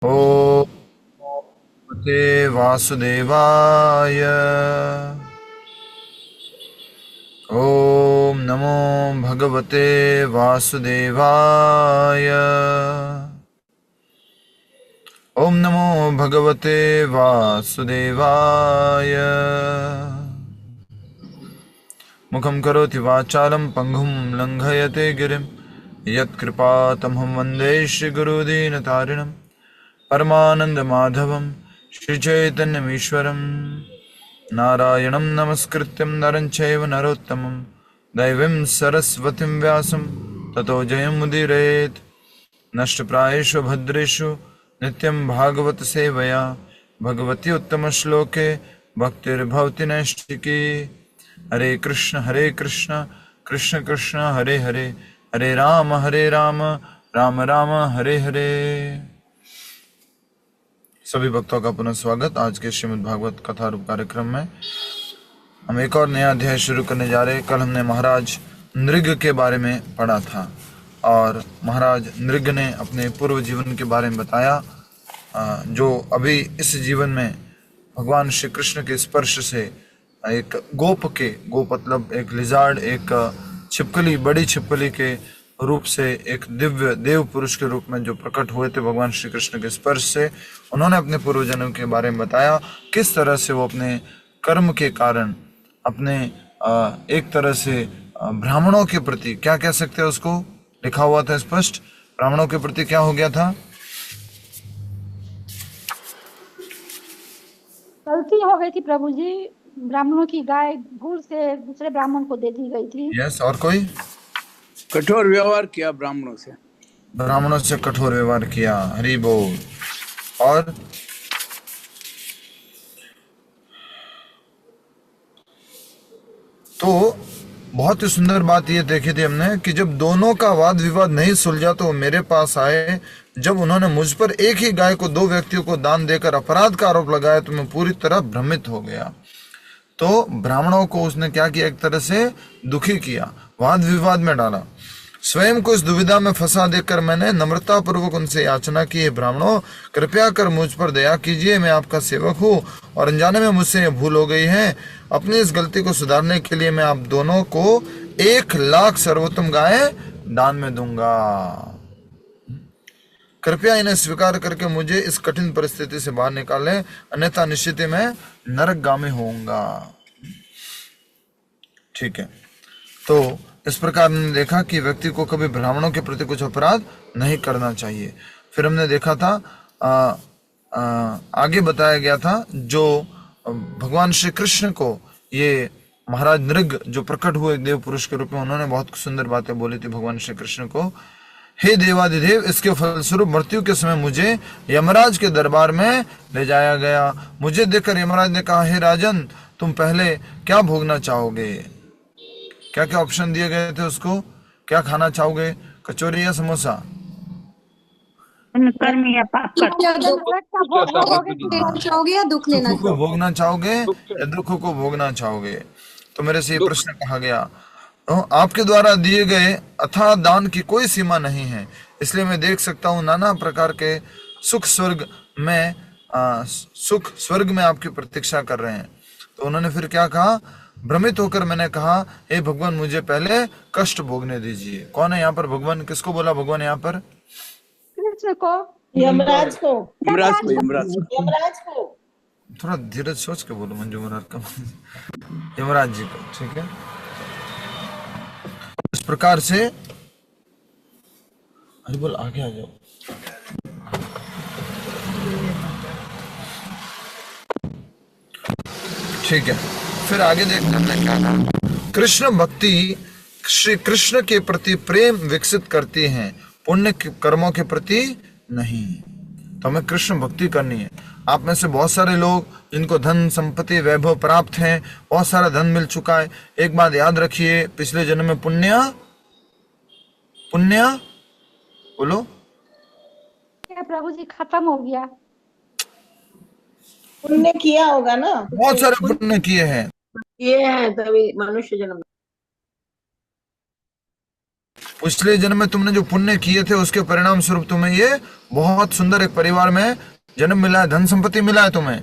ॐ भगवते वासुदेवाय। ॐ नमो भगवते वासुदेवाय। ॐ नमो भगवते वासुदेवाय। मुखं करोति वाचालं पंगुं लंघयते गिरिं यत्कृपातमहं वन्दे श्रीगुरुदीनतारिणं परमानन्दमाधवं श्रीचैतन्यमीश्वरं नारायणं नमस्कृत्यं नरं चैव नरोत्तमं दैवीं सरस्वतीं व्यासं ततो जयमुदीरयेत्। नष्टप्रायेषु भद्रेषु नित्यं भागवत सेवया भगवती उत्तमश्लोके भक्तिर्भवति नैष्ठिकी। हरे कृष्ण कृष्ण कृष्ण हरे हरे, हरे राम राम राम हरे हरे। सभी भक्तों का पुनः स्वागत। आज के श्रीमद् भागवत कथा रूप कार्यक्रम में हम एक और नया अध्याय शुरू करने जा रहे हैं। कल हमने महाराज नृग के बारे में पढ़ा था और महाराज नृग ने अपने पूर्व जीवन के बारे में बताया, जो अभी इस जीवन में भगवान श्री कृष्ण के स्पर्श से एक गोप मतलब एक लिजार्ड, एक छिपकली, बड़ी छिपकली के रूप से एक दिव्य देव पुरुष के रूप में जो प्रकट हुए थे भगवान श्री कृष्ण के स्पर्श से, उन्होंने अपने पूर्वजन्म के बारे में बताया, किस तरह से वो अपने कर्म के कारण अपने एक तरह से ब्राह्मणों के प्रति, क्या कह सकते हैं उसको, लिखा हुआ था स्पष्ट, ब्राह्मणों के प्रति क्या हो गया था, गलती हो गई थी प्रभु जी। ब्राह्मणों की गाय भूल से दूसरे ब्राह्मण को दे दी गई थी। यस, और कोई कठोर व्यवहार किया ब्राह्मणों से कठोर व्यवहार किया। हरि बोल। और तो बहुत ही सुंदर बात ये देखी थी हमने कि जब दोनों का वाद विवाद नहीं सुलझा तो वो मेरे पास आए। जब उन्होंने मुझ पर एक ही गाय को दो व्यक्तियों को दान देकर अपराध का आरोप लगाया तो मैं पूरी तरह भ्रमित हो गया। तो ब्राह्मणों को उसने क्या किया, एक तरह से दुखी किया, वाद विवाद में डाला। स्वयं को इस दुविधा में फंसा देकर मैंने नम्रता पूर्वक उनसे याचना की, है ब्राह्मणों, कृपया कर मुझ पर दया कीजिए, मैं आपका सेवक हूँ और अनजाने में मुझसे यह भूल हो गई है। अपनी इस गलती को सुधारने के लिए मैं आप दोनों को 1,00,000 सर्वोत्तम गाय दान में दूंगा। कृपया इन्हें स्वीकार करके मुझे इस कठिन परिस्थिति से बाहर निकालें, अन्यथा निश्चित मैं नरकगामी होऊंगा। ठीक है, तो इस प्रकार हमने देखा कि व्यक्ति को कभी ब्राह्मणों के प्रति कुछ अपराध नहीं करना चाहिए। फिर हमने देखा था आगे बताया गया था, जो भगवान श्री कृष्ण को ये महाराज नृग जो प्रकट हुए देव पुरुष के रूप में, उन्होंने बहुत सुंदर बातें बोली थी भगवान श्री कृष्ण को। हे देवादिदेव, इसके फलस्वरूप मृत्यु के समय मुझे यमराज के दरबार में ले जाया गया। मुझे देखकर यमराज ने कहा, हे राजन, तुम पहले क्या भोगना चाहोगे? क्या क्या ऑप्शन दिए गए थे उसको, क्या खाना चाहोगे, कचौरी या समोसा? कर्म या पाप चाहोगे या दुख लेना सुख को भोगना चाहोगे या दुख को भोगना चाहोगे? तो मेरे से ये प्रश्न कहा गया, आपके द्वारा दिए गए अथाह दान की कोई सीमा नहीं है, इसलिए मैं देख सकता हूँ नाना प्रकार के सुख स्वर्ग में आपकी प्रतीक्षा कर रहे हैं। तो उन्होंने फिर क्या कहा, भ्रमित होकर मैंने कहा, हे भगवान, मुझे पहले कष्ट भोगने दीजिए। कौन है यहाँ पर भगवान? किसको बोला भगवान यहाँ पर? कृष्ण को, यमराज को। यमराज को थोड़ा धीरज सोच के बोलो मंजू महाराज का। यमराज जी को, ठीक है। इस प्रकार से अरे बोल, आगे आ जाओ। ठीक है, फिर आगे देखते हैं क्या कहा। कृष्ण भक्ति श्री कृष्ण के प्रति प्रेम विकसित करती है, पुण्य कर्मों के प्रति नहीं। तो हमें कृष्ण भक्ति करनी है। आप में से बहुत सारे लोग जिनको धन संपत्ति वैभव प्राप्त है, बहुत सारा धन मिल चुका है, एक बात याद रखिए, पिछले जन्म में पुण्य बोलो क्या प्रभु जी खत्म हो गया? पुण्य किया होगा ना, बहुत सारे पुण्य किए हैं, ये है तभी मनुष्य जन्म। पिछले जन्म में तुमने जो पुण्य किए थे उसके परिणाम स्वरूप तुम्हें ये बहुत सुंदर एक परिवार में जन्म मिला है, धन संपत्ति मिला है तुम्हें।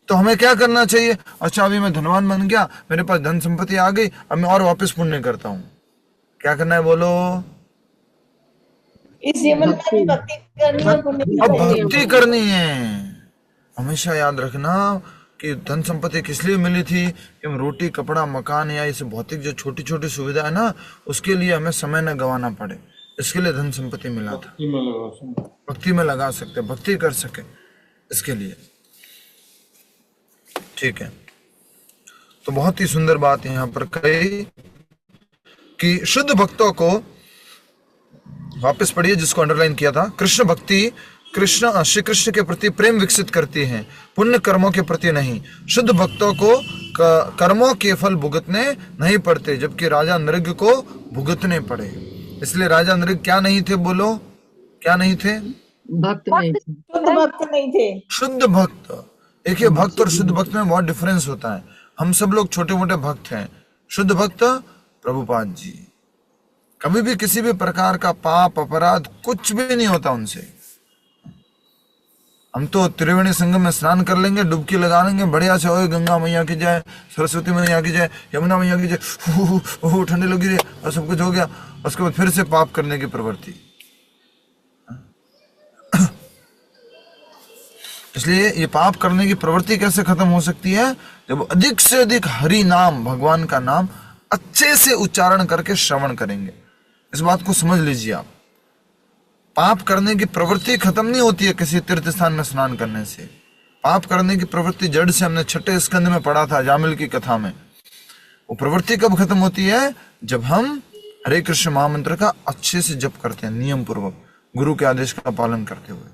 तो हमें क्या करना चाहिए? अच्छा अभी मैं धनवान बन गया, मेरे पास धन संपत्ति आ गई, अब मैं और वापस पुण्य करता हूँ। क्या करना है बोलो? इस जीवन में भी भक्ति करनी है, पुण्य की अब करनी है। भक्ति करनी है। हमेशा याद रखना कि धन संपत्ति किस लिए मिली थी कि हम रोटी कपड़ा मकान या इस भौतिक जो छोटी छोटी सुविधा है ना उसके लिए हमें समय न गंवाना पड़े, इसके लिए धन संपत्ति मिला था। भक्ति में लगा सकते, भक्ति कर सके इसके लिए। ठीक है, तो बहुत ही सुंदर बात यहाँ पर कही कि शुद्ध भक्तों को, वापस पढ़िए जिसको अंडरलाइन किया था, कृष्ण भक्ति श्री कृष्ण के प्रति प्रेम विकसित करती है, पुण्य कर्मों के प्रति नहीं। शुद्ध भक्तों को कर्मों के फल भुगतने नहीं पड़ते, जबकि राजा नृग को भुगतने पड़े। इसलिए राजा नृग क्या नहीं थे? बोलो, क्या नहीं थे? भक्त नहीं थे। शुद्ध भक्त नहीं थे। शुद्ध भक्त। देखिए, भक्त और शुद्ध भक्त में बहुत डिफरेंस होता है। हम सब लोग छोटे मोटे भक्त हैं। शुद्ध भक्त प्रभुपाद जी, कभी भी किसी भी प्रकार का पाप अपराध कुछ भी नहीं होता उनसे। हम तो त्रिवेणी संगम में स्नान कर लेंगे, डुबकी लगा लेंगे बढ़िया से, ओए गंगा मैया की जय, सरस्वती मैया की जय, यमुना मैया की जय, ठंडी लगी रही और सब कुछ हो गया। उसके बाद फिर से पाप करने की प्रवृत्ति। इसलिए ये पाप करने की प्रवृत्ति कैसे खत्म हो सकती है? जब अधिक से अधिक हरि नाम, भगवान का नाम अच्छे से उच्चारण करके श्रवण करेंगे। इस बात को समझ लीजिए आप। पाप करने की प्रवृत्ति खत्म नहीं होती है किसी तीर्थ स्थान में स्नान करने से। पाप करने की प्रवृत्ति जड़ से हमने छठे स्कंद में पढ़ा था, जामिल की कथा में। वो प्रवृत्ति कब खत्म होती है? जब हम हरे कृष्ण महामंत्र का अच्छे से जप करते हैं, नियम पूर्वक, गुरु के आदेश का पालन करते हुए।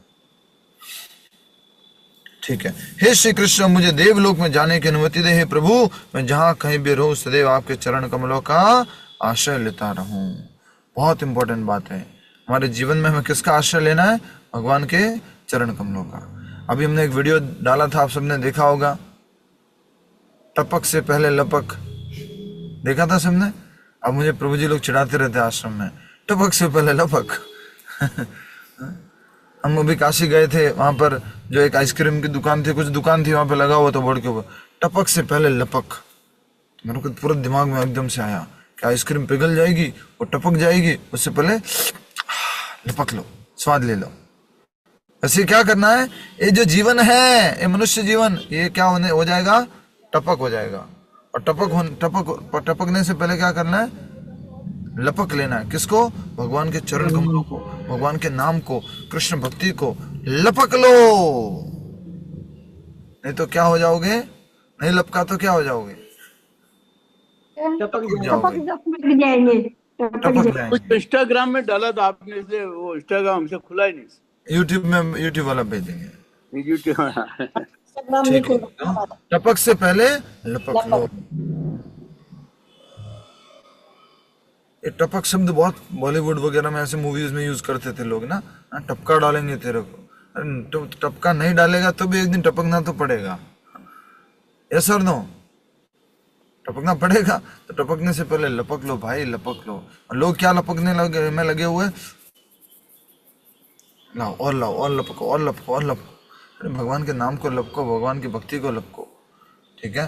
ठीक है। हे श्री कृष्ण, मुझे देवलोक में जाने की अनुमति दे। हे प्रभु, मैं जहां कहीं भी रहूं सदैव आपके चरण कमलों का आश्रय लेता रहूं। बहुत इंपॉर्टेंट बात है। हमारे जीवन में हमें किसका आश्रय लेना है? भगवान के चरण कमलों का। अभी हमने एक वीडियो डाला था, आप सबने देखा होगा, टपक से पहले लपक। देखा था सबने? अब मुझे प्रभु जी लोग चिढ़ाते रहते आश्रम में, टपक से पहले लपक। हम अभी काशी गए थे, वहां पर जो एक आइसक्रीम की दुकान थी, कुछ दुकान थी, वहां पे लगा हुआ था बोर्ड के ऊपर, टपक से पहले लपक। मेरे को पूरा दिमाग में एकदम से आया कि आइसक्रीम पिघल जाएगी और टपक जाएगी, उससे पहले लपक लो, स्वाद ले लो। ऐसे क्या करना है? ये जो जीवन है, ये मनुष्य जीवन, ये क्या हो जाएगा? टपक हो जाएगा। और टपकने से पहले क्या करना है? लपक लेना है। किसको? भगवान के चरण कमलों को, भगवान के नाम को, कृष्ण भक्ति को लपक लो। नहीं तो क्या हो जाओगे? नहीं लपका तो क्या हो जाओगे? टपक जाएंगे। कुछ इंस्टाग्राम में डाला था आपने, इसलिए वो इंस्टाग्राम हमसे खुला ही नहीं। यूट्यूब वाला भेजेंगे। यूट्यूब ठीक है। टपक से पहले लपक लो। ये टपक शब्द बहुत बॉलीवुड वगैरह में ऐसे मूवीज में यूज करते थे लोग ना, टपका डालेंगे तेरे को। अरे टपका नहीं डालेगा तो भी एक दिन टपकना तो पड़ेगा। यस और नो? टपकना पड़ेगा। तो टपकने से पहले लपक लो भाई, लपक लो। और लोग क्या लपकने लगे हुए, लाओ और लाओ और लपको और लपको और लपको। अरे भगवान के नाम को लपको, भगवान की भक्ति को लपको। ठीक है।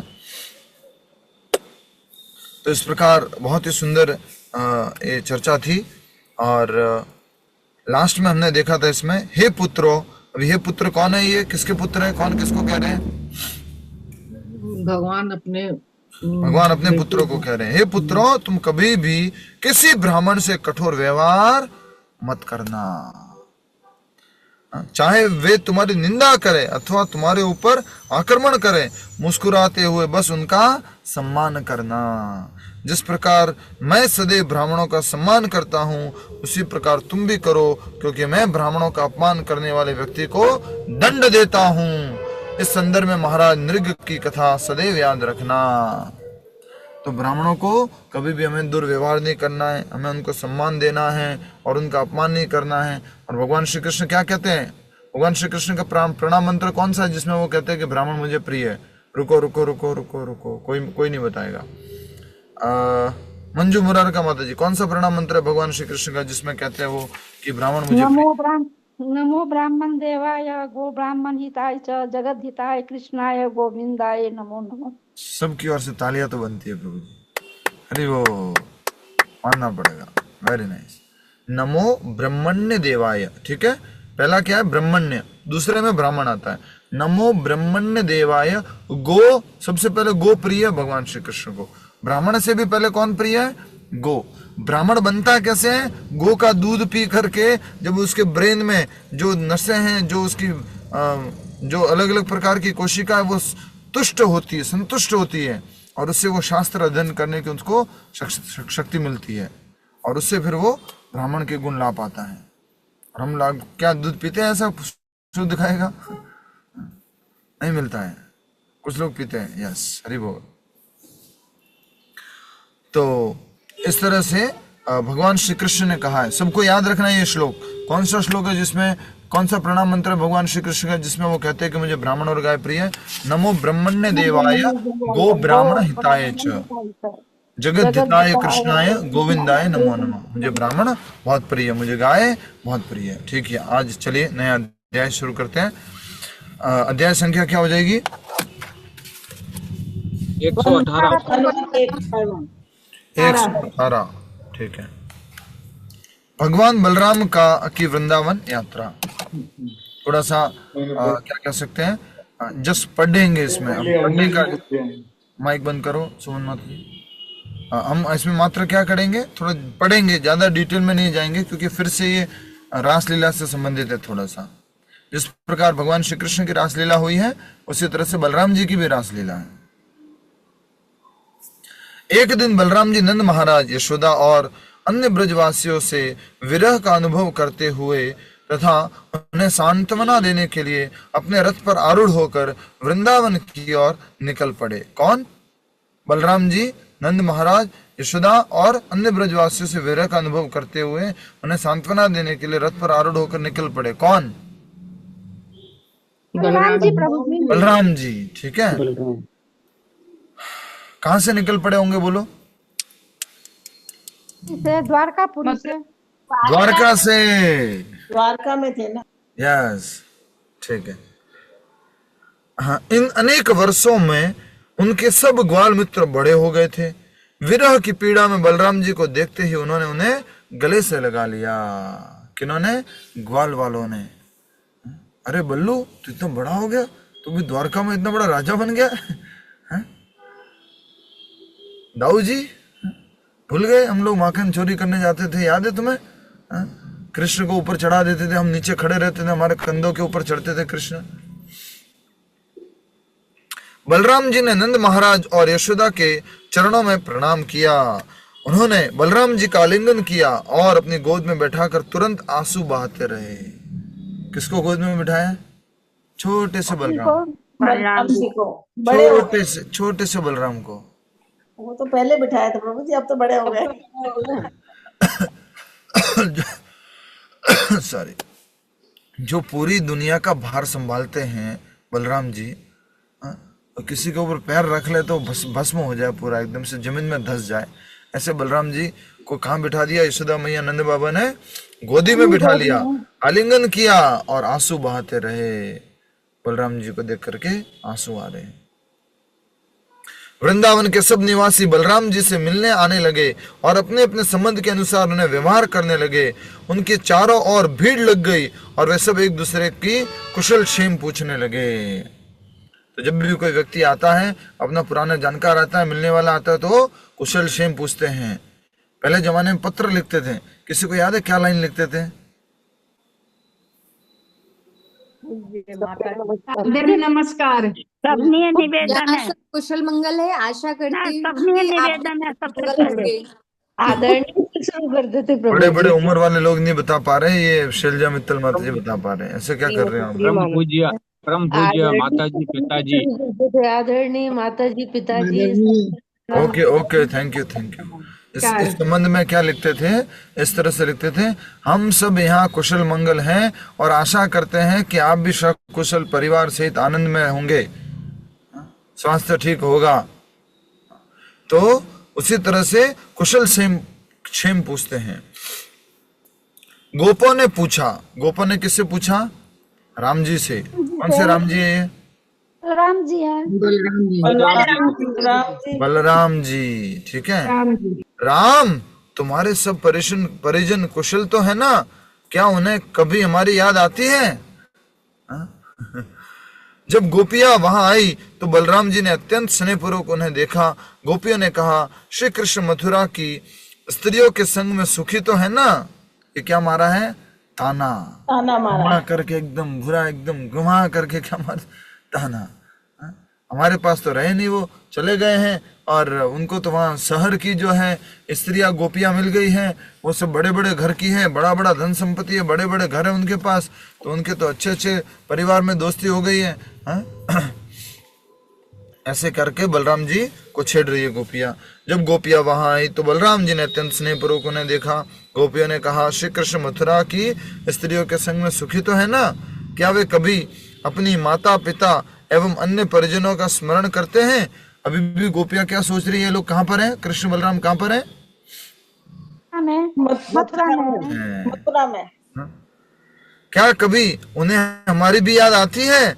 तो इस प्रकार बहुत ही सुंदर ये चर्चा थी। और लास्ट में हमने देखा था इसमें, हे पुत्रो। अभी हे पुत्र कौन है? ये किसके पुत्र है? कौन किसको कह रहे हैं? भगवान अपने पुत्रों को कह रहे हैं, हे पुत्रों, तुम कभी भी किसी ब्राह्मण से कठोर व्यवहार मत करना, चाहे वे तुम्हारी निंदा करें अथवा तुम्हारे ऊपर आक्रमण करें। मुस्कुराते हुए बस उनका सम्मान करना। जिस प्रकार मैं सदैव ब्राह्मणों का सम्मान करता हूँ, उसी प्रकार तुम भी करो, क्योंकि मैं ब्राह्मणों का अपमान करने वाले व्यक्ति को दंड देता हूँ। इस संदर्भ में महाराज नृग की कथा सदैव याद रखना। तो ब्राह्मणों को कभी भी हमें दुर्व्यवहार नहीं करना है, हमें उनको सम्मान देना है और उनका अपमान नहीं करना है। और भगवान श्री कृष्ण क्या कहते हैं? भगवान श्री कृष्ण का प्रणाम मंत्र कौन सा है जिसमें वो कहते हैं कि ब्राह्मण मुझे प्रिय है? रुको रुको रुको रुको रुको, कोई नहीं बताएगा। मंजू मुरार का माता जी, कौन सा प्रणाम मंत्र है भगवान श्री कृष्ण का जिसमें कहते हैं वो कि ब्राह्मण मुझे नमो ब्राह्मण देवाय गो ब्राह्मण हिताय च जगत हिताय कृष्णाय गोविंदाय नमो नमः। सबकी ओर से तालियां तो बनती है प्रभु जी, अरे वो मानना पड़ेगा, वेरी नाइस। नमो ब्रह्मण्य देवाय, ठीक है, पहला क्या है ब्रह्मण्य, दूसरे में ब्राह्मण आता है। नमो ब्रह्मण्य देवाय, गो सबसे पहले गो प्रिय है भगवान श्री कृष्ण को, ब्राह्मण से भी पहले कौन प्रिय है, गो। ब्राह्मण बनता है कैसे है, गो का दूध पी करके, जब उसके ब्रेन में जो नसें हैं, जो उसकी जो अलग अलग प्रकार की कोशिका है वो तुष्ट होती है, संतुष्ट होती है, और उससे वो शास्त्र अध्ययन करने की उसको शक्ति मिलती है, और उससे फिर वो ब्राह्मण के गुण ला पाता है। और हम लोग क्या दूध पीते हैं ऐसा शुद्ध दिखाएगा, नहीं मिलता है, कुछ लोग पीते हैं, यस हरि बोल। तो इस तरह से भगवान श्री कृष्ण ने कहा है, सबको याद रखना है ये श्लोक। कौन सा श्लोक है जिसमें, कौन सा प्रणाम मंत्र है भगवान श्री कृष्ण का जिसमें वो कहते हैं कि मुझे ब्राह्मण और गाय प्रिय है। नमो ब्रह्मण्य देवाय गो ब्राह्मण हिताय च जगत हिताय कृष्णाय गोविंदाय नमो नमः। मुझे ब्राह्मण बहुत प्रिय है, मुझे गाय बहुत प्रिय है। ठीक है, आज चलिए नया अध्याय शुरू करते हैं। अध्याय संख्या क्या हो जाएगी, 118। ठीक है, भगवान बलराम की वृंदावन यात्रा। थोड़ा सा क्या कह सकते हैं, जस्ट पढ़ेंगे इसमें, हम पढ़ने का, माइक बंद करो सुमन माता जी। हम इसमें मात्र क्या करेंगे, थोड़ा पढ़ेंगे, ज्यादा डिटेल में नहीं जाएंगे, क्योंकि फिर से ये रासलीला से संबंधित है थोड़ा सा। जिस प्रकार भगवान श्री कृष्ण की रासलीला हुई है, उसी तरह से बलराम जी की भी रासलीला है। एक दिन बलराम जी नंद महाराज, यशोदा और अन्य ब्रजवासियों से विरह का अनुभव करते हुए तथा उन्हें सांत्वना देने के लिए अपने रथ पर आरूढ़ होकर वृंदावन की ओर निकल पड़े। कौन, बलराम जी नंद महाराज, यशोदा और अन्य ब्रजवासियों से विरह का अनुभव करते हुए उन्हें सांत्वना देने के लिए रथ पर आरूढ़ होकर निकल पड़े। कौन, बलराम जी प्रभु जी। बलराम जी, ठीक है। कहां से निकल पड़े होंगे बोलो, से द्वारकापुरी से, द्वारका से, द्वारका में थे ना, यस ठीक है। हाँ, इन अनेक वर्षों में उनके सब ग्वाल मित्र बड़े हो गए थे। विरह की पीड़ा में बलराम जी को देखते ही उन्होंने उन्हें गले से लगा लिया। किन्होंने, ग्वाल वालों ने। अरे बल्लू, तू इतना बड़ा हो गया, तू भी द्वारका में इतना बड़ा राजा बन गया है? दाऊ जी भूल गए, हम लोग माखन चोरी करने जाते थे, याद है तुम्हें? कृष्ण को ऊपर चढ़ा देते थे, हम नीचे खड़े रहते थे, हमारे कंधों के ऊपर चढ़ते थे कृष्ण। बलराम जी ने नंद महाराज और यशोदा के चरणों में प्रणाम किया। उन्होंने बलराम जी का आलिंगन किया और अपनी गोद में बैठाकर तुरंत आंसू बहाते रहे। किसको गोद में बिठाया? छोटे से बलराम, बलराम जी को, बड़े छोटे से बलराम को। वो तो पहले बिठाया था प्रभु जी, अब तो बड़े हो गए। सॉरी, जो पूरी दुनिया का भार संभालते हैं बलराम जी, और किसी के ऊपर पैर रख ले तो भस्म हो जाए, पूरा एकदम से जमीन में धंस जाए, ऐसे बलराम जी को कहाँ बिठा दिया? यशोदा मैया नंद बाबा ने गोदी में बिठा लिया, आलिंगन किया और आंसू बहाते रहे। बलराम जी को देख करके आंसू आ रहे। वृंदावन के सब निवासी बलराम जी से मिलने आने लगे और अपने अपने संबंध के अनुसार उन्हें व्यवहार करने लगे। उनके चारों ओर भीड़ लग गई और वे सब एक दूसरे की कुशल क्षेम पूछने लगे। तो जब भी कोई व्यक्ति आता है, अपना पुराना जानकार आता है, मिलने वाला आता है, तो कुशल क्षेम पूछते हैं। पहले जमाने में पत्र लिखते थे, किसी को याद है क्या लाइन लिखते थे? नमस्कार, सबने निवेदन है, कुशल मंगल है, आशा करती हूँ सबने निवेदन है, सबसे पहले आदरणीय शुरू कर देते प्रभु। बड़े बड़े उम्र वाले लोग नहीं बता पा रहे, ये शैलजा मित्तल माता जी बता पा रहे हैं। ऐसे क्या कर रहे हैं? परम पूज्य माता जी पिताजी, आदरणीय माता जी पिताजी। Okay okay, thank you thank you. इस संबंध में क्या लिखते थे? इस तरह से लिखते थे, हम सब यहाँ कुशल मंगल हैं और आशा करते हैं कि आप भी कुशल परिवार सहित आनंद में होंगे, स्वास्थ्य ठीक होगा। तो उसी तरह से कुशल क्षेम पूछते हैं। गोपों ने पूछा, गोपों ने किससे पूछा? राम जी से। कौन से राम जी है ये? राम जी है। बलराम जी, ठीक है। राम, तुम्हारे सब परिजन कुशल तो है ना? क्या उन्हें कभी हमारी याद आती है? जब गोपियां वहां आई तो बलराम जी ने अत्यंत स्नेहपूर्वक उन्हें देखा। गोपियों ने कहा, श्री कृष्ण मथुरा की स्त्रियों के संग में सुखी तो है ना? ये क्या मारा है? ताना। ताना मारा घुमा करके, एकदम बुरा, एकदम घुमा करके क्या मारा? ताना। हमारे पास तो रहे नहीं, वो चले गए हैं, और उनको तो वहाँ शहर की जो है स्त्रियां गोपियां मिल गई हैं, वो सब बड़े बड़े घर की है, बड़ा बड़ा धन संपत्ति है, बड़े बड़े घर है उनके पास, तो उनके तो अच्छे अच्छे परिवार में दोस्ती हो गई है, ऐसे करके बलराम जी को छेड़ रही है गोपियां। जब गोपियां वहां आई तो बलराम जी ने अत्यंत स्नेहपूर्वक उन्हें देखा। गोपियों ने कहा, श्री कृष्ण मथुरा की स्त्रियों के संग में सुखी तो है ना? क्या वे कभी अपनी माता पिता एवं अन्य परिजनों का स्मरण करते हैं? अभी भी गोपियां क्या सोच रही है, लोग कहाँ पर हैं? कृष्ण बलराम कहाँ पर हैं? मथुरा में। क्या कभी उन्हें हमारी भी याद आती है?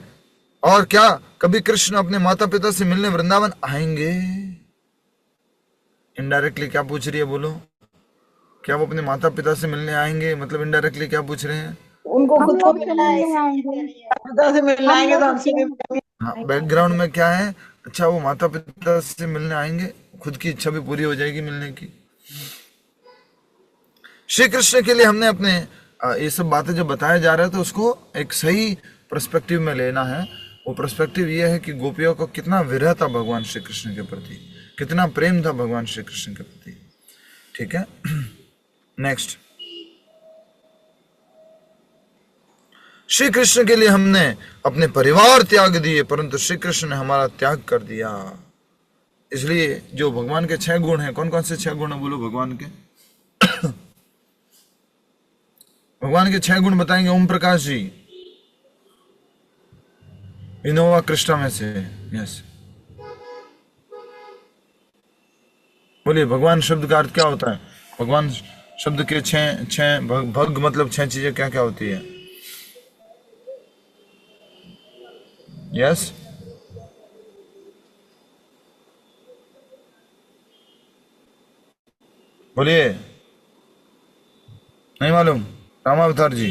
और क्या कभी कृष्ण अपने माता पिता से मिलने वृंदावन आएंगे? इनडायरेक्टली क्या पूछ रही है, बोलो? क्या वो अपने माता पिता से मिलने आएंगे? मतलब इनडायरेक्टली क्या पूछ रहे हैं? उनको खुद को मिलना से मिलना आएंगे तो हमसे भी मिलेंगे। हाँ, बैकग्राउंड में क्या है? अच्छा, वो माता पिता से मिलने आएंगे, खुद की इच्छा भी पूरी हो जाएगी मिलने की। श्री कृष्ण के लिए हमने अपने ये सब बातें जो बताया जा रहा है, तो उसको एक सही पर्सपेक्टिव में लेना है। वो पर्सपेक्टिव ये है कि गोपियों को कितना विरह था भगवान श्री कृष्ण के प्रति, कितना प्रेम था भगवान श्री कृष्ण के प्रति, ठीक है। नेक्स्ट, श्री कृष्ण के लिए हमने अपने परिवार त्याग दिए, परंतु श्री कृष्ण ने हमारा त्याग कर दिया। इसलिए जो भगवान के 6 गुण हैं, कौन कौन से 6 गुण है बोलो भगवान के? भगवान के 6 गुण बताएंगे ओम प्रकाश जी, इनोवा कृष्णा में से। यस, बोलिए। भगवान शब्द का अर्थ क्या होता है? भगवान शब्द के 6 भग मतलब 6 चीजें क्या क्या होती है? यस, बोलिए। नहीं मालूम? रामावतार जी,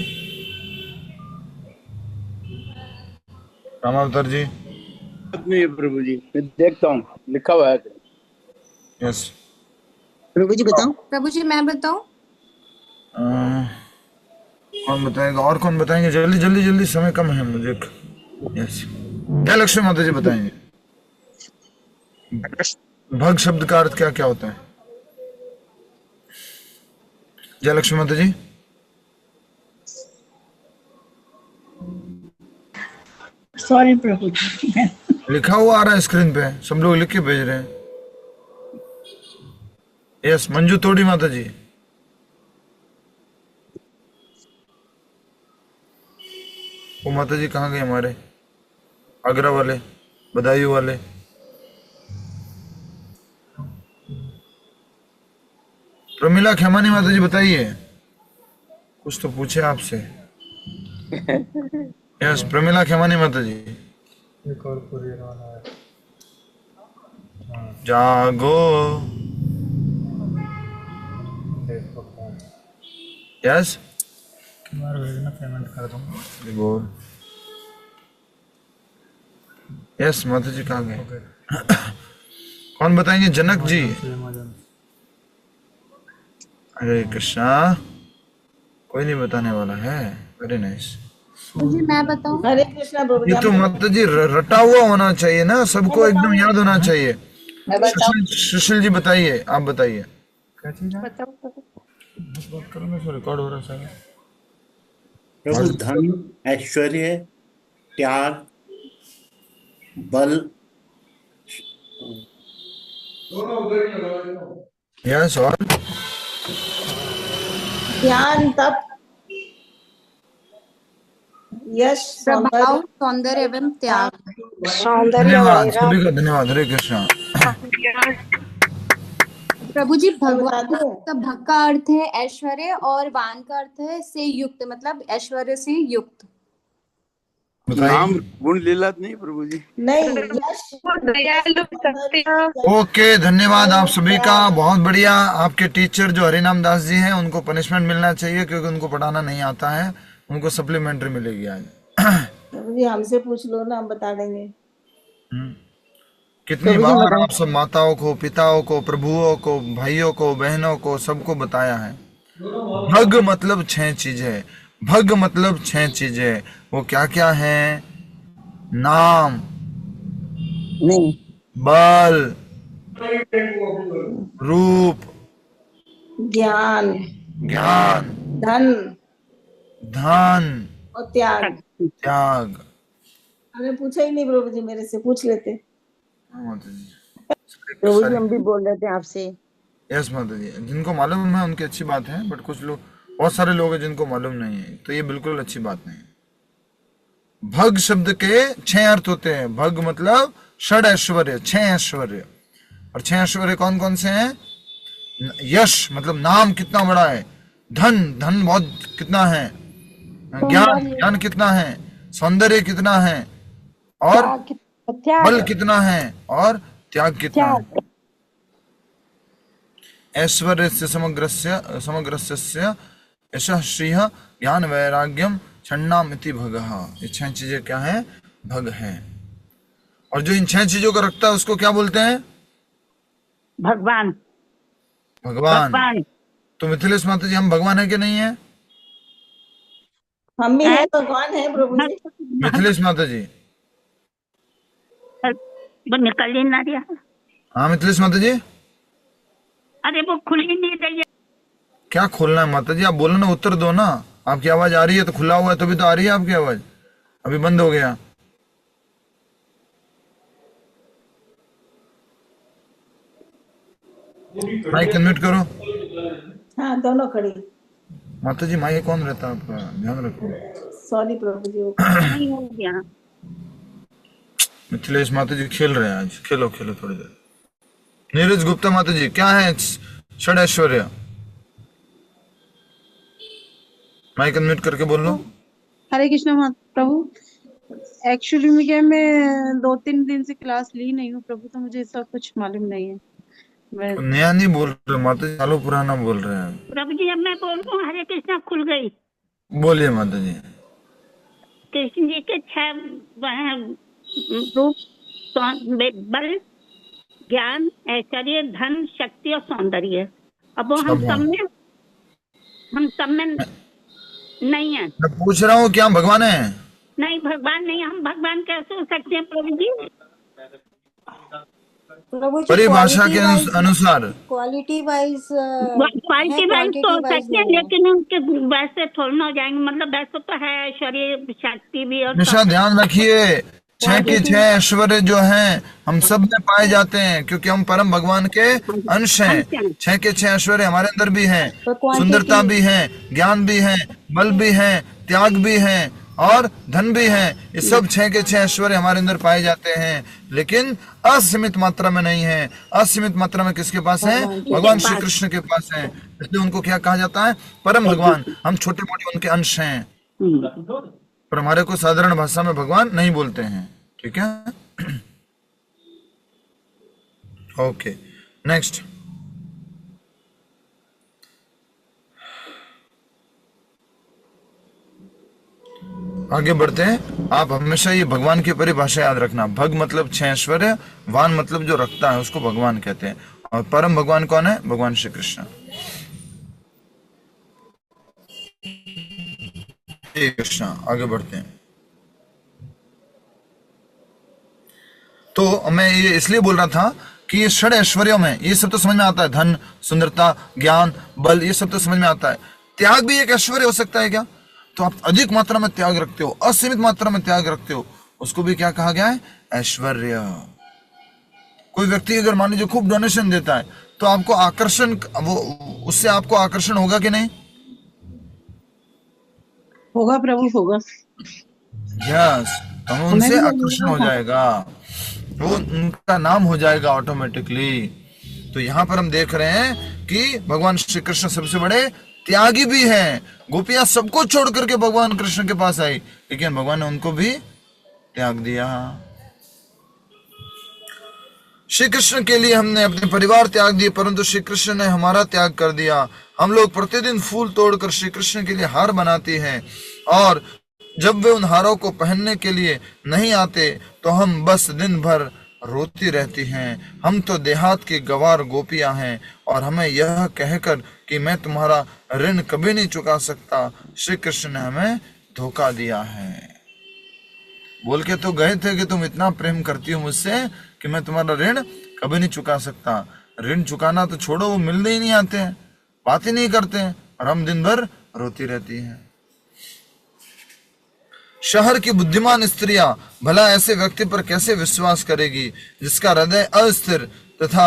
रामावतार जी। नहीं है प्रभु जी, मैं देखता हूँ, लिखा हुआ है। यस, प्रभु जी बताओ। प्रभु जी मैं बताऊं? कौन बताएगा? और कौन बताएंगे? जल्दी जल्दी जल्दी, समय कम है मुझे। यस, क्या लक्ष्मी माता जी बताएंगे? भग शब्द का अर्थ क्या क्या होता है? जय लक्ष्मी माता जी। सॉरी प्रभु जी। लिखा हुआ आ रहा है स्क्रीन पे, सब लोग लिख के भेज रहे हैं। यस, मंजू तोड़ी माता जी। वो माता जी कहाँ गए हमारे? आगरा वाले, बदायूं वाले। प्रमिला खेमानी माता जी बताइए, कुछ तो पूछे आपसे। यस, प्रमिला खेमानी माता जी। एक और कुरियर वाला है। जागो। देखो कौन। यस, क्यूआर भेजना, पेमेंट कर दूंगा। बोल। यस, माता जी कहाँ गए? कौन बताएंगे? जनक जी। हरे कृष्णा, कोई नहीं बताने वाला है। Very nice. जी मैं बताऊं? हरे कृष्णा प्रभु जी। ये तो माता जी रटा हुआ होना चाहिए ना, सबको एकदम याद होना चाहिए। सुशील जी बताइए, आप बताइए। क्या चीज है? बताओ। बस बात करो ना, इसमें रिकॉर्ड हो रहा है। प्रभु धन, ऐश्वर्य, त्याग, बल। यस, और ज्ञान, तप, यश, प्रभाव, सौंदर्य एवं त्याग। सौंदर्य धन्यवाद वगैरह। सभी का, धन्यवाद। हरे कृष्णा। प्रभु जी बता भगवान दूं? का भग का अर्थ है ऐश्वर्य और वान का अर्थ है से युक्त, मतलब ऐश्वर्य से युक्त। बताइए। नाम गुण लीला नहीं प्रभु जी। नहीं, यश दयालु सत्य ओके, धन्यवाद आप सभी का, बहुत बढ़िया। आपके टीचर जो हरिनाम दास जी हैं उनको पनिशमेंट मिलना चाहिए क्योंकि उनको पढ़ाना नहीं आता है, उनको सप्लीमेंट्री मिलेगी आज। प्रभु जी हमसे पूछ लो ना, हम बता देंगे। कितनी बार आप सब माताओं को, पिताओं को, प्रभुओं को, भाइयों को, बहनों को, सबको बताया है। भग मतलब 6 चीजें, भग मतलब 6 चीजें। वो क्या क्या है? नाम, बल, रूप, ज्ञान, ज्ञान, धन धन, और त्याग। त्याग। हमें पूछा ही नहीं प्रभु जी, मेरे से पूछ लेते। माता जी, प्रभु जी हम भी बोल रहे थे आपसे। यस माता जी, जिनको मालूम है उनकी अच्छी बात है, बट कुछ लोग, बहुत सारे लोग हैं जिनको मालूम नहीं है, तो ये बिल्कुल अच्छी बात नहीं है। भग शब्द के 6 अर्थ होते हैं। भग मतलब षड ऐश्वर्य, 6 ऐश्वर्य। और 6 ऐश्वर्य कौन कौन से हैं? यश मतलब नाम कितना बड़ा है, धन, धन बहुत कितना है, ज्ञान, ज्ञान कितना है, सौंदर्य कितना है, और बल कितना है, और त्याग कितना है। ऐश्वर्य से समग्रस्य यशः श्रीः ज्ञान वैराग्यम छन्नाम इति भगः। ये 6 चीजें क्या है? भग है। और जो इन 6 चीजों को रखता है उसको क्या बोलते हैं? भगवान। भगवान। तो मिथिलेश माता जी, हम भगवान है कि नहीं है? हम भी है, भगवान है प्रभु जी। मिथिलेश माता जी, वो निकल ही ना दिया। हाँ मिथिलेश माता जी। अरे वो खुल ही नहीं रही है। क्या खोलना है माता जी? आप बोलो ना, उत्तर दो ना। आपकी आवाज आ रही है तो खुला हुआ है तभी तो आ रही है आपकी आवाज, अभी बंद हो गया। माइक अनम्यूट करो। हाँ, दोनों खड़ी। माता जी, माइक कौन रहता है आपका? ध्यान रखो। सॉरी प्रभु जी, नहीं हो गया। मिथिलेश माता जी खेल रहे हैं आज, खेलो खेलो थोड़ी देर। नीरज गुप्ता माता जी, क्या है षड ऐश्वर्य? माइक अनम्यूट करके बोल लो। हरे कृष्ण प्रभु। एक्चुअली मैं 2-3 दिन से क्लास ली नहीं हूँ प्रभु, तो मुझे सब कुछ मालूम नहीं है। नया नहीं बोल रहे माता जी, सालों पुराना बोल रहे हैं प्रभु जी। अब मैं बोल रहा हूँ, हरे कृष्ण खुल गई। बोलिए माता जी। कृष्ण जी के 6 रूप, बल, ज्ञान, ऐश्वर्य, धन, शक्ति और सौंदर्य। अब वो हम सब में नहीं है। मैं पूछ रहा हूँ क्या हम भगवान है? नहीं, भगवान नहीं। हम भगवान कैसे हो सकते हैं प्रभु जी? परिभाषा के अनुसार क्वालिटी वाइज तो हो सकते हैं, लेकिन उनके वैसे थोड़ा ना हो जाएंगे। मतलब वैसे तो है ऐश्वर्य, शक्ति भी, और हमेशा ध्यान रखिए 6 के 6 ऐश्वर्य जो हैं हम सब में पाए जाते हैं, क्योंकि हम परम भगवान के अंश हैं। 6 के 6 ऐश्वर्य हमारे अंदर भी हैं, सुंदरता भी है, ज्ञान भी है, बल भी है, त्याग भी है और धन भी है। ये सब 6 के 6 ऐश्वर्य हमारे अंदर पाए जाते हैं, लेकिन असीमित मात्रा में नहीं है। असीमित मात्रा में किसके पास है? भगवान श्री कृष्ण के पास है। इसलिए उनको क्या कहा जाता है? परम भगवान। हम छोटे मोटे उनके अंश हैं, पर हमारे को साधारण भाषा में भगवान नहीं बोलते हैं। ठीक है, ओके नेक्स्ट। आगे बढ़ते हैं। आप हमेशा ये भगवान की परिभाषा याद रखना। भग मतलब 6 ऐश्वर्य, वान मतलब जो रखता है उसको भगवान कहते हैं, और परम भगवान कौन है? भगवान श्री कृष्ण। कृष्ण। आगे बढ़ते हैं। तो मैं ये इसलिए बोल रहा था कि ये षड ऐश्वर्यों में ये सब तो समझ में आता है, धन, सुंदरता, ज्ञान, बल, ये सब तो समझ में आता है। त्याग भी एक ऐश्वर्य हो सकता है क्या? तो आप अधिक मात्रा में त्याग रखते हो, असीमित मात्रा में त्याग रखते हो, उसको भी क्या कहा गया है? ऐश्वर्य। कोई व्यक्ति अगर मान लीजिए खूब डोनेशन देता है तो आपको आकर्षण, वो उससे आपको आकर्षण होगा कि नहीं? होगा प्रभु, होगा। यस, तो उनसे आकर्षण हो जाएगा, वो उनका नाम हो जाएगा ऑटोमेटिकली। तो यहाँ पर हम देख रहे हैं कि भगवान श्री कृष्ण सबसे बड़े त्यागी भी हैं। गोपियां सबको छोड़ करके भगवान कृष्ण के पास आई, लेकिन भगवान ने उनको भी त्याग दिया। श्री कृष्ण के लिए हमने अपने परिवार त्याग दिए, परंतु श्री कृष्ण ने हमारा त्याग कर दिया। हम लोग प्रतिदिन फूल तोड़कर श्री कृष्ण के लिए हार बनाते हैं, और जब वे उन हारों को पहनने के लिए नहीं आते तो हम बस दिन भर रोती रहती हैं। हम तो देहात की गवार गोपियां हैं, और हमें यह कहकर कि मैं तुम्हारा ऋण कभी नहीं चुका सकता, श्री कृष्ण ने हमें धोखा दिया है। बोल के तो गए थे कि तुम इतना प्रेम करती हो मुझसे कि मैं तुम्हारा ऋण कभी नहीं चुका सकता। ऋण चुकाना तो छोड़ो, वो मिलने ही नहीं आते हैं, बात ही नहीं करते हैं, और हम दिन भर रोती रहती हैं। शहर की बुद्धिमान स्त्रियां भला ऐसे व्यक्ति पर कैसे विश्वास करेगी जिसका हृदय अस्थिर तथा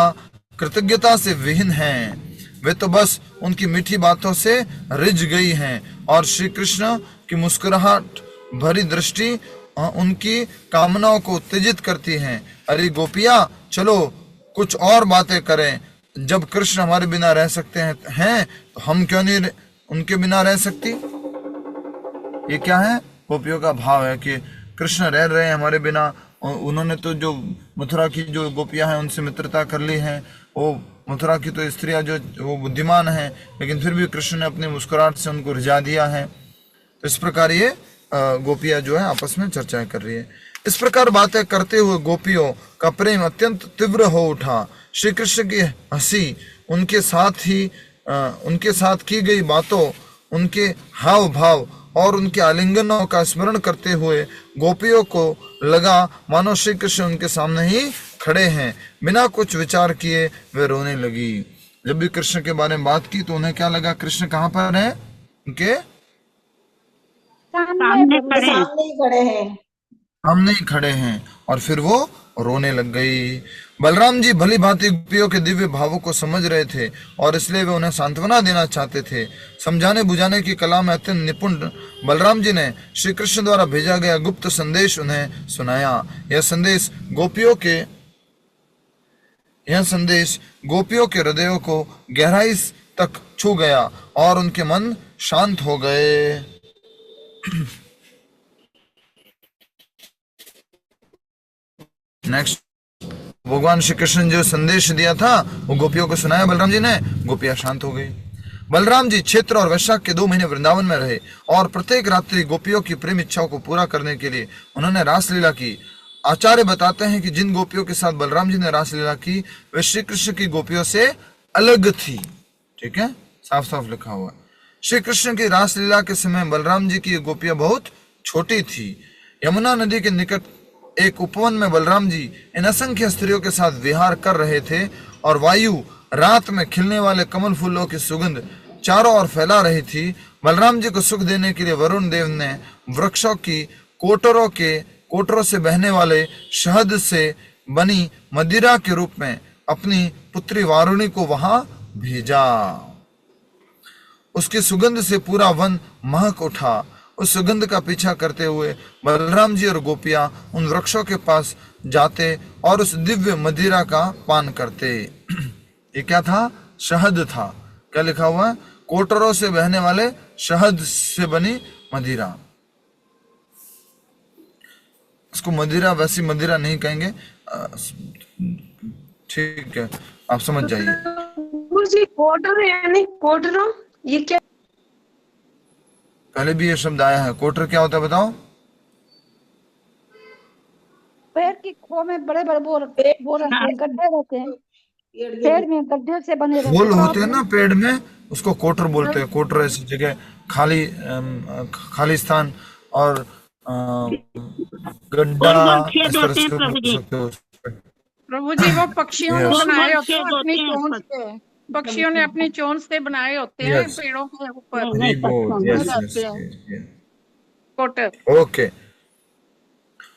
कृतज्ञता से विहीन है। वे तो बस उनकी मीठी बातों से रिझ गई हैं, और श्री कृष्ण की मुस्कुराहट भरी दृष्टि उनकी कामनाओं को उत्तेजित करती हैं। अरे गोपियां, चलो कुछ और बातें करें। जब कृष्ण हमारे बिना रह सकते हैं तो हम क्यों नहीं उनके बिना रह सकती। ये क्या है? गोपियों का भाव है कि कृष्ण रह रहे हैं हमारे बिना। उन्होंने तो जो मथुरा की जो गोपियां हैं उनसे मित्रता कर ली है। वो मथुरा की तो स्त्रियां जो वो बुद्धिमान हैं, लेकिन फिर भी कृष्ण ने अपनी मुस्कुराहट से उनको रिझा दिया है। तो इस प्रकार ये गोपियां जो है आपस में चर्चाएं कर रही है। इस प्रकार बातें करते हुए गोपियों का प्रेम अत्यंत तीव्र हो उठा। श्री कृष्ण की हंसी, उनके साथ की गई बातों, उनके हाव भाव और उनके आलिंगनों का स्मरण करते हुए गोपियों को लगा मानो श्री कृष्ण उनके सामने ही खड़े हैं। बिना कुछ विचार किए वे रोने लगी। जब भी कृष्ण के बारे में बात की तो उन्हें क्या लगा, कृष्ण कहाँ पर हैं? उनके सामने ही खड़े हैं, और फिर वो रोने लग गई। बलराम जी भली भांति गोपियों के दिव्य भावों को समझ रहे थे, और इसलिए वे उन्हें सांत्वना देना चाहते थे। समझाने बुझाने की कला में अत्यंत निपुण बलराम जी ने श्री कृष्ण द्वारा भेजा गया गुप्त संदेश उन्हें सुनाया। यह संदेश गोपियों के हृदयों को गहराई तक छू गया, और उनके मन शांत हो गए। नेक्स्ट, भगवान श्री कृष्ण ने जो संदेश दिया था वो गोपियों को सुनाया बलराम जी ने। गोपियां शांत हो गई। बलराम जी चैत्र और वैशाख के 2 महीने वृंदावन में रहे, और प्रत्येक रात्रि गोपियों की प्रेम इच्छाओं को पूरा करने के लिए उन्होंने रासलीला की। आचार्य बताते हैं कि जिन गोपियों के साथ बलराम जी ने रासलीला की वे श्री कृष्ण की गोपियों से अलग थी। ठीक है, साफ साफ लिखा हुआ। श्री कृष्ण की रासलीला के समय बलराम जी की गोपियां बहुत छोटी थी। यमुना नदी के निकट एक उपवन में बलराम जी इन असंख्य स्त्रियों के साथ विहार कर रहे थे, और वायु रात में खिलने वाले कमल फूलों की सुगंध चारों ओर फैला रही थी। बलराम जी को सुख देने के लिए वरुण देव ने वृक्षों की कोटरों से बहने वाले शहद से बनी मदिरा के रूप में अपनी पुत्री वारुणी को वहां भेजा। उसकी सुगंध से पूरा वन महक उठा। उस सुगंध का पीछा करते हुए बलराम जी और गोपियां उन वृक्षों के पास जाते और उस दिव्य मदिरा का पान करते। ये क्या था? शहद था। क्या लिखा हुआ है? कोटरों से बहने वाले शहद से बनी मदिरा। इसको मदिरा, वैसी मदिरा नहीं कहेंगे, ठीक है, आप समझ जाइए। कोटर यानी कोटरों, ये क्या? पहले भी ये शब्द आया है। कोटर क्या होता है बताओ? पेड़ की खो में बड़े बड़े गड्ढे रहते हैं, पेड़ में गड्ढे से बने रहते होल होते हैं ना पेड़ में, उसको कोटर बोलते हैं। कोटर ऐसी जगह खाली स्थान और गड्ढा इस तरह से प्रभु जी वो पक्षियों ने बनाए होते हैं अपनी चोंच से, पक्षियों ने अपनी चोंच से बनाए होते हैं पेड़ों के ऊपर। कोटर। ओके।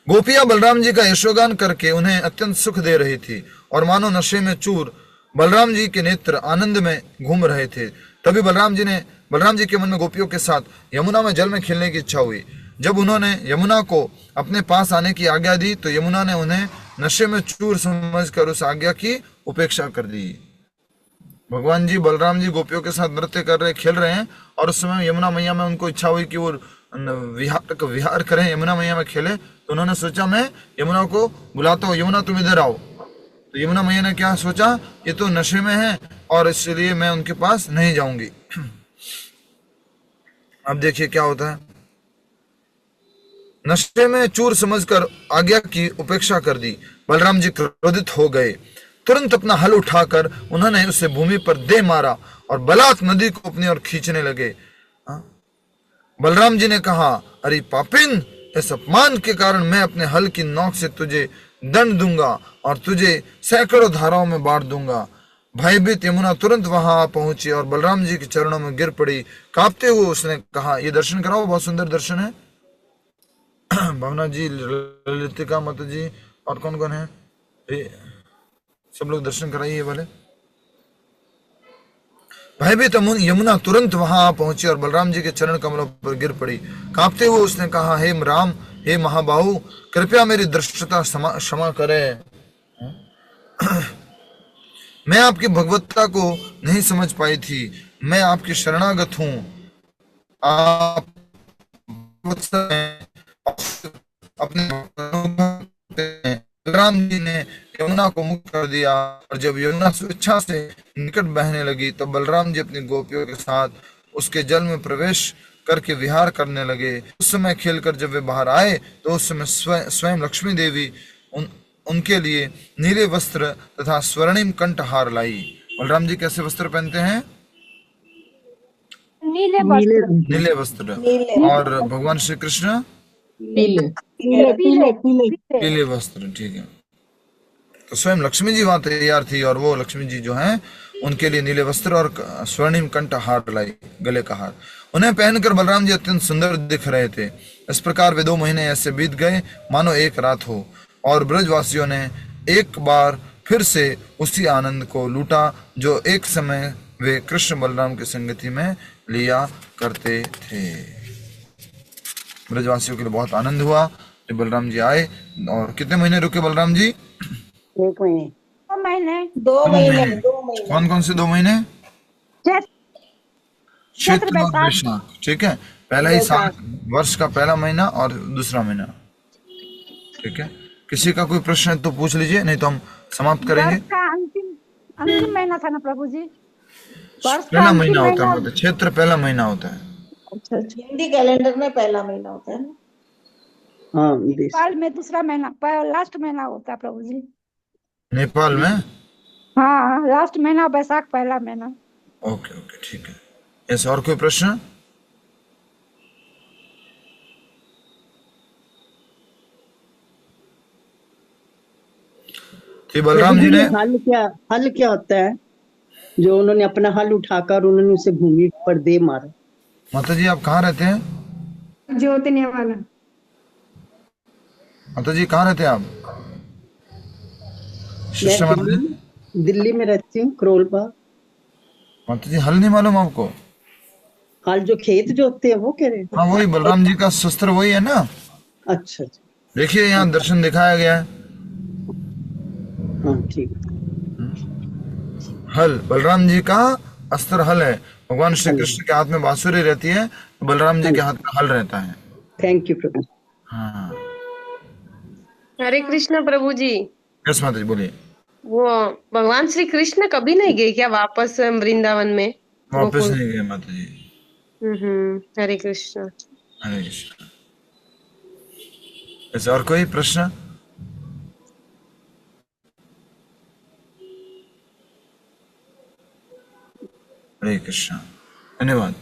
गोपियां बलराम जी का यशोगान करके उन्हें अत्यंत सुख दे रही थी, और मानो नशे में चूर बलराम जी के नेत्र आनंद में घूम रहे थे। तभी बलराम जी के मन में गोपियों के साथ यमुना में जल में खेलने की इच्छा हुई। जब उन्होंने यमुना को अपने पास आने की आज्ञा दी तो यमुना ने उन्हें नशे में चूर समझकर उस आज्ञा की उपेक्षा कर दी। भगवान जी बलराम जी गोपियों के साथ नृत्य कर रहे, खेल रहे हैं, और उस समय यमुना मैया में उनको इच्छा हुई कि वो विहार करें, यमुना मैया में खेले। तो उन्होंने सोचा मैं यमुना को बुलाता हूँ, यमुना तुम इधर आओ। तो यमुना मैया ने क्या सोचा, ये तो नशे में है और इसलिए मैं उनके पास नहीं जाऊंगी। अब देखिए क्या होता है, नशे में चूर समझकर आज्ञा की उपेक्षा कर दी। बलराम जी क्रोधित हो गए, तुरंत अपना हल उठाकर उन्होंने उसे भूमि पर दे मारा और बलात् नदी को अपनी ओर खींचने लगे। बलराम जी ने कहा, अरे पापिन, इस अपमान के कारण मैं अपने हल की नोक से तुझे दंड दूंगा और तुझे सैकड़ों धाराओं में बांट दूंगा। भयभीत यमुना तुरंत वहां आ पहुंची और बलराम जी के चरणों में गिर पड़ी। कांपते हुए उसने कहा, ये दर्शन कराओ, बहुत सुंदर दर्शन है। भावना जी, ललितिका माता जी और कौन कौन है, सब लोग दर्शन कराइए वाले। भयभीत यमुना तुरंत वहां आ पहुंची और बलराम जी के चरण कमलों पर गिर पड़ी। कांपते हुए उसने कहा, हे राम, हे महाबाहु, कृपया मेरी दृष्टता क्षमा करें। मैं आपकी भगवत्ता को नहीं समझ पाई थी, मैं आपकी शरणागत हूँ। आप अपने बलराम जी ने यमुना को मुक्त कर दिया और जब यमुना स्वेच्छा से निकट बहने लगी तो बलराम जी अपनी गोपियों के साथ उसके जल में प्रवेश करके विहार करने लगे। उस समय खेलकर जब वे बाहर आए तो उस समय स्वयं लक्ष्मी देवी उनके लिए नीले वस्त्र तथा स्वर्णिम कंठहार लाई। बलराम जी कैसे वस्त्र पहनते हैं? नीले वस्त्र। और भगवान श्री कृष्ण पीले वस्त्र। ठीक है, तो स्वयं लक्ष्मी जी वहां तैयार थी और वो लक्ष्मी जी जो हैं उनके लिए नीले वस्त्र और स्वर्णिम कंठहार लाई, गले का हार। उन्हें पहनकर बलराम जी अत्यंत सुंदर दिख रहे थे। इस प्रकार वे 2 महीने ऐसे बीत गए मानो एक रात हो, और ब्रजवासियों ने एक बार फिर से उसी आनंद को लूटा जो एक समय वे कृष्ण बलराम की संगति में लिया करते थे। ब्रजवासियों के लिए बहुत आनंद हुआ जब बलराम जी आए। और कितने महीने रुके बलराम जी? 1 महीने 2 महीने। कौन कौन से 2 महीने? चैत्र और वैशाख। ठीक है, पहला ही साल, वर्ष का पहला महीना और दूसरा महीना। ठीक है, किसी का कोई प्रश्न है तो पूछ लीजिए, नहीं तो हम समाप्त करेंगे। अंतिम महीना था ना प्रभु जी? पहला महीना होता है, चैत्र पहला महीना होता है। अच्छा, हिंदी कैलेंडर में पहला महीना होता है ना? हाँ, नेपाल में दूसरा महीना, लास्ट महीना होता है प्रभु जी। नेपाल में? हाँ, लास्ट महीना, बैसाख पहला महीना। ओके ओके, ठीक है। ऐसे और कोई प्रश्न? तो बलराम जी ने हल क्या होता है जो उन्होंने अपना हल उठाकर उन्होंने उसे भूमि पर दे मारा? माता जी आप कहाँ रहते हैं? जोतने वाला। माता जी कहाँ रहते हैं आप? दिल्ली में रहती हूँ, करोल बाग। माता जी हल नहीं मालूम आपको? हल जो खेत जोतते हैं वो कह रहे हैं? हाँ, वही बलराम जी का शस्त्र वही है ना। अच्छा, देखिए यहाँ दर्शन दिखाया गया है। हाँ, ठीक। हल बलराम जी का अस्त्र हल है। भगवान श्री कृष्ण के हाथ में बांसुरी रहती है, तो बलराम जी के हाथ में हल रहता है। थैंक यू प्रभु। हाँ, हरे कृष्ण प्रभु जी। यस माता जी बोलिए। वो भगवान श्री कृष्ण कभी नहीं गए क्या वापस वृंदावन में? वापस नहीं गए माता जी। हरे कृष्ण। हरे कृष्ण। ऐसे और कोई प्रश्न? हरे कृष्ण, धन्यवाद।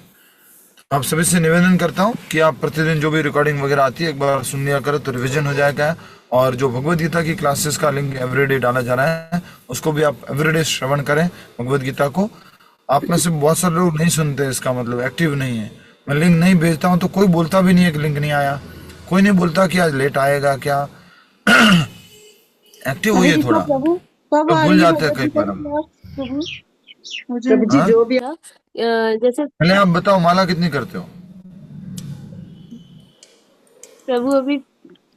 आप सभी से निवेदन करता हूँ कि आप प्रतिदिन जो भी रिकॉर्डिंग वगैरह आती है एक बार सुन लिया करें तो रिवीजन हो जाएगा। और जो भगवत गीता की क्लासेस का लिंक एवरीडे डाला जा रहा है उसको भी आप एवरीडे श्रवण करें भगवत गीता को। आप में से बहुत सारे लोग नहीं सुनते, इसका मतलब एक्टिव नहीं है। मैं लिंक नहीं भेजता हूँ तो कोई बोलता भी नहीं है कि लिंक नहीं आया, कोई नहीं बोलता कि आज लेट आएगा क्या। एक्टिव हुई है थोड़ा, तो भूल जाते हैं कई बार। प्रभु जी जो भी जैसे पहले आप बताओ माला कितनी करते हो? प्रभु अभी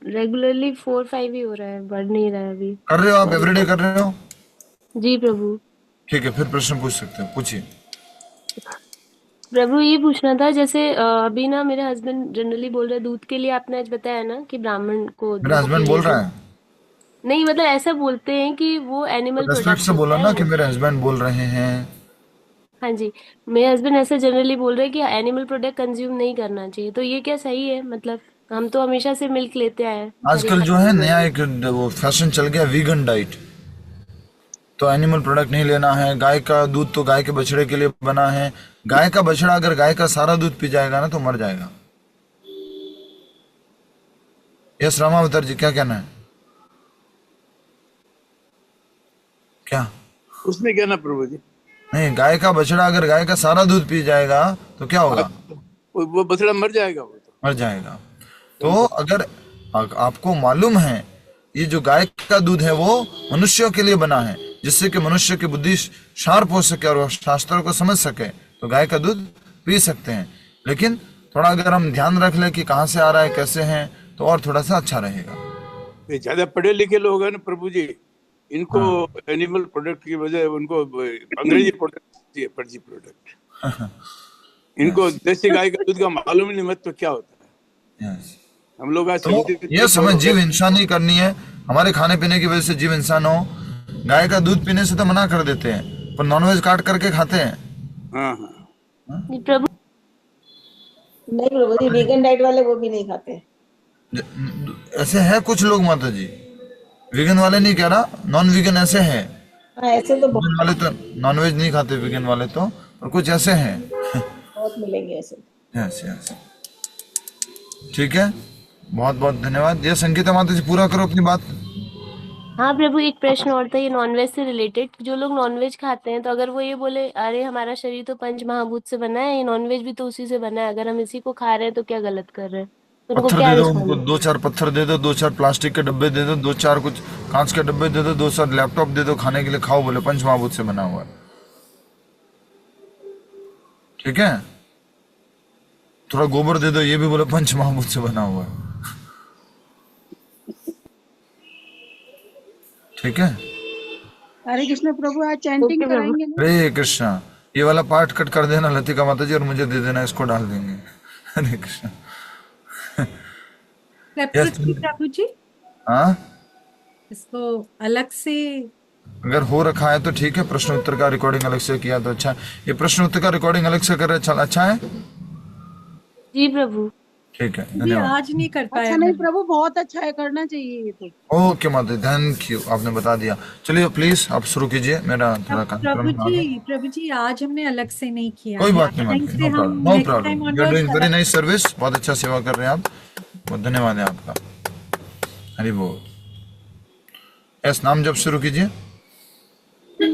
रेगुलरली 4-5 ही हो रहा है, बढ़ नहीं रहा है अभी। कर रहे हो आप? एवरीडे कर रहे हो? जी प्रभु। ठीक है, फिर प्रश्न पूछ सकते हो, पूछिए। प्रभु ये पूछना था, जैसे अभी ना मेरे हस्बैंड जनरली बोल रहे दूध के लिए, आपने आज बताया ना कि ब्राह्मण को मेरा दूध हस्बैंड के बोल लिए रहा है, नहीं, मतलब ऐसा बोलते हैं कि वो एनिमल तो रेस्पेक्ट प्रोडक्ट से बोला होता ना है। कि मेरे हस्बैंड बोल रहे हैं। हाँ जी, मेरे हस्बैंड ऐसे जनरली बोल रहे हैं कि एनिमल प्रोडक्ट कंज्यूम नहीं करना चाहिए, तो ये क्या सही है? मतलब हम तो हमेशा से मिल्क लेते आए हैं हर एक आजकल जो है खाने में। नया एक वो फैशन चल गया, वीगन डाइट। तो एनिमल प्रोडक्ट नहीं लेना है। गाय का दूध तो गाय के बछड़े के लिए बना है। गाय का बछड़ा अगर गाय का सारा दूध पी जाएगा ना तो मर जाएगा। यस रामावतार जी, क्या कहना है? क्या उसमें क्या ना प्रभु जी? नहीं, गाय का बछड़ा अगर गाय का सारा दूध पी जाएगा तो क्या होगा? वो बछड़ा मर जाएगा, वो तो मर जाएगा। तो अगर आपको मालूम है ये जो गाय का दूध है वो मनुष्यों के लिए बना है, जिससे कि मनुष्य की बुद्धि शार्प हो सके और वो शास्त्रों को समझ सके, तो गाय का दूध पी सकते हैं। लेकिन थोड़ा अगर हम ध्यान रख लें कि कहाँ से आ रहा है, कैसे हैं, तो और थोड़ा सा अच्छा रहेगा। ये ज्यादा पढ़े लिखे लोग हैं ना प्रभु जी, इनको एनिमल प्रोडक्ट की वजह उनको अंग्रेजी प्रोडक्ट, फर्जी प्रोडक्ट, इनको देसी गाय का दूध का मालूम ही नहीं मत तो क्या होता है। हम लोग आज तो ये समझ जीव इंसान ही करनी है। हमारे खाने पीने की वजह से जीव इंसान हो। गाय का दूध पीने से तो मना कर देते हैं, पर नॉनवेज काट करके खाते हैं। प्रभु नहीं प्रभु जी, वीगन डाइट वाले वो भी नहीं खाते। ऐसे है कुछ लोग माता जी, वीगन वाले नहीं कह रहा, नॉन वीगन ऐसे हैं। हाँ, ऐसे तो वीगन वाले तो नॉनवेज नहीं खाते, वीगन वाले तो, और कुछ ऐसे हैं। बहुत मिलेंगे ऐसे। यस, ठीक है, बहुत बहुत धन्यवाद। ये संगीता माता जी पूरा करो अपनी बात। हाँ प्रभु, एक प्रश्न और था ये नॉनवेज से रिलेटेड। जो लोग नॉनवेज खाते हैं, तो अगर वो ये बोले अरे हमारा शरीर तो पंच महाभूत से बना है, ये नॉनवेज भी तो उसी से बना है, अगर हम इसी को खा रहे हैं तो क्या गलत कर रहे हैं? तो उनको पत्थर क्या दे दो, रिस्पॉन्स? उनको 2-4 पत्थर दे दो, 2-4 प्लास्टिक के डब्बे दे दो, 2-4 कुछ कांच के डब्बे दे दो, 2-4 लैपटॉप दे दो खाने के लिए, खाओ, बोले पंच महाभूत से बना हुआ है। ठीक है, थोड़ा गोबर दे दो, ये भी बोले पंच महाभूत से बना हुआ है। ठीक है, हरे कृष्ण प्रभु, आज चैंटिंग कराएंगे ना? हरे कृष्णा। ये वाला पार्ट कट कर देना लतिका माता जी, और मुझे दे देना, इसको डाल देंगे। हरे कृष्णा। प्रभु जी, हाँ, इसको अलग से अगर हो रखा है तो ठीक है, प्रश्न उत्तर का रिकॉर्डिंग अलग से किया तो अच्छा है। ये प्रश्न उत्तर का रिकॉर्डिंग अलग से कर रहे, अच्छा है। जी प्रभु, ठीक है, ये धन्यवाद। आज नहीं कर पाया। अच्छा नहीं प्रभु, बहुत अच्छा है, करना चाहिए ये तो। ओके माता, थैंक यू, आपने बता दिया। चलिए प्लीज आप शुरू कीजिए, मेरा थोड़ा प्रभु जी आज हमने अलग से नहीं किया। कोई बात नहीं माता, no problem, you are doing very nice service, बहुत अच्छा सेवा कर रहे हैं आप, बहुत धन्यवाद है आपका। हरि बोल। यस, नाम जब शुरू कीजिए।